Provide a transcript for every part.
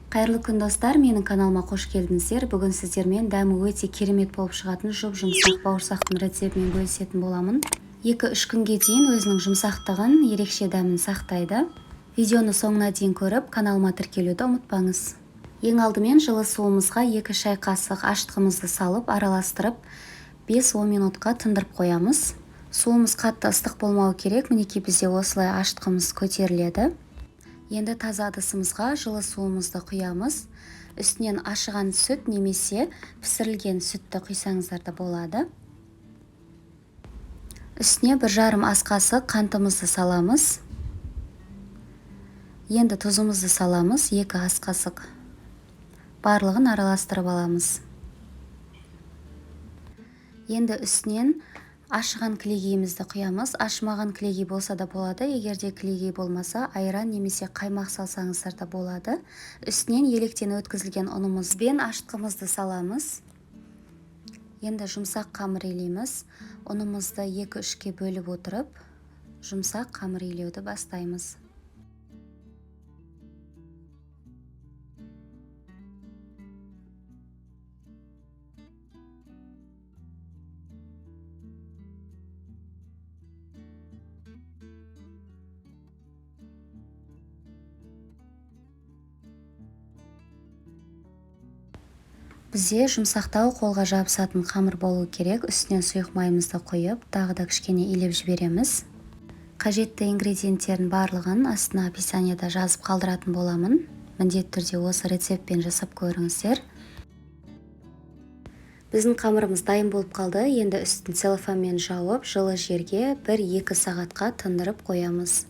Қайырлы күн достар, менің каналыма қош келдіңіздер. Бүгін сіздермен дәмі өте керемет болып шығатын жұп-жұмсақ бауырсақтың рецептімен бөлісетін боламын. 2-3 күнге дейін өзінің жұмсақтығын, ерекше дәмін сақтайды. Видеоны соңына дейін көріп, каналыма тіркелуді ұмытпаңыз. Ең алдымен жылы суымызға 2 шай қасық ашытқымызды салып, араластырып, 5-10 минутқа тындырып қоямыз. Суымыз қатты ыстық болмау керек, мінекей бізде осылай ашытқымыз көтеріледі. Енді таза ыдысымызға жылы суымызды құямыз. Үстінен ашыған сүт немесе пісірілген сүтті құйсаңыздар да болады. Үстіне 1,5 ас қасық қантымызды саламыз. Енді тұзымызды саламыз, 2 ас қасық. Барлығын араластырып аламыз. Енді үстінен ашыған кілегейімізді құямыз. Ашымаған кілегей болса да болады. Егерде кілегей болмаса, айран немесе қаймақ салсаңыздар да болады. Үстінен електен өткізілген ұнымызбен ашытқымызды саламыз. Енді жұмсақ қамыр илейміз. Ұнымызды 2-3-ке бөліп отырып, жұмсақ қамыр илеуді бастаймыз. Бізде жұмсақтау қолға жабысатын қамыр болу керек. Үстінен сұйық майымызды қойып, тағы да кішкене илеп жібереміз. Қажетті ингредиенттердің барлығын астына описанияда жазып қалдыратын боламын. Міндетті түрде осы рецептпен жасап көріңіздер. Біздің қамырымыз дайын болып қалды. Енді үстін целлофанмен жауып, жылы жерге 1-2 сағатқа тындырып қоямыз.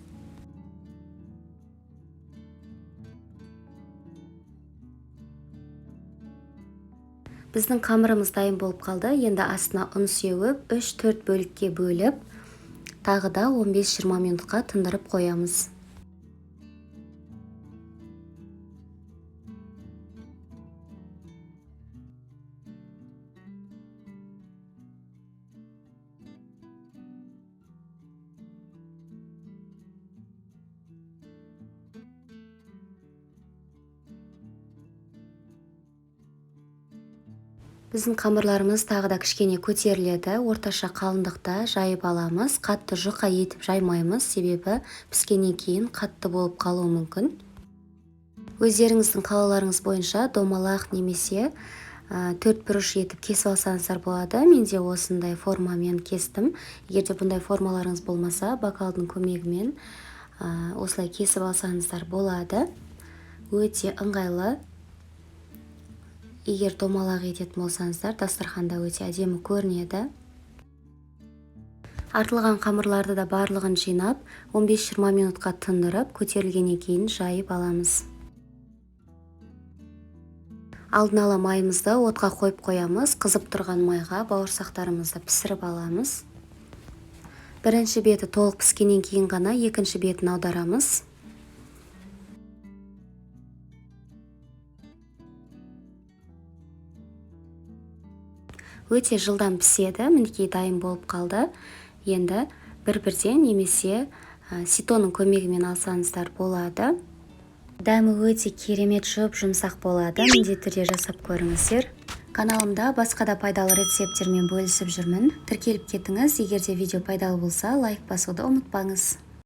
Біздің қамырымыз дайын болып қалды. Енді астына ұн сеуіп, 3-4 бөлікке бөліп, тағы да 15-20 минутқа тындырып қоямыз. Біздің қамырларымыз тағы да кішкене көтеріледі. Орташа қалыңдықта жайып аламыз. Қатты жұқа етіп жаймаймыз, себебі піскеннен кейін қатты болып қалуы мүмкін. Өздеріңіздің қалауларыңыз бойынша домалақ немесе 4 бұрыш етіп кесіп алсаңыздар болады. Менде осындай формамен кестім. Егерде бұндай формаларыңыз болмаса, бокалдың көмегімен осылай кесіп алсаңыздар болады. Өте ыңғайлы. Егер домалақ ететін болсаңыздар, дастарханда өте әдемі көрінеді. Артылған қамырларды да барлығын жинап, 15-20 минутқа тындырып, көтерілгеннен кейін жайып аламыз. Алдын ала майымызды отқа қойып қоямыз. Қызып тұрған майға бауырсақтарымызды пісіріп аламыз. Бірінші беті толық піскеннен кейін ғана екінші бетін аударамыз. Өте жылдам піседі. Мінекей дайын болып қалды. Енді бір-бірден немесе ситоның көмегімен алсаңыздар болады. Дәмі өте керемет жұп-жұмсақ болады. Міндетті түрде жасап көріңіздер. Каналымда басқа да пайдалы рецепттермен бөлісіп жүрмін. Тіркеліп кетіңіз. Егерде видео пайдалы болса, лайк басуды ұмытпаңыз.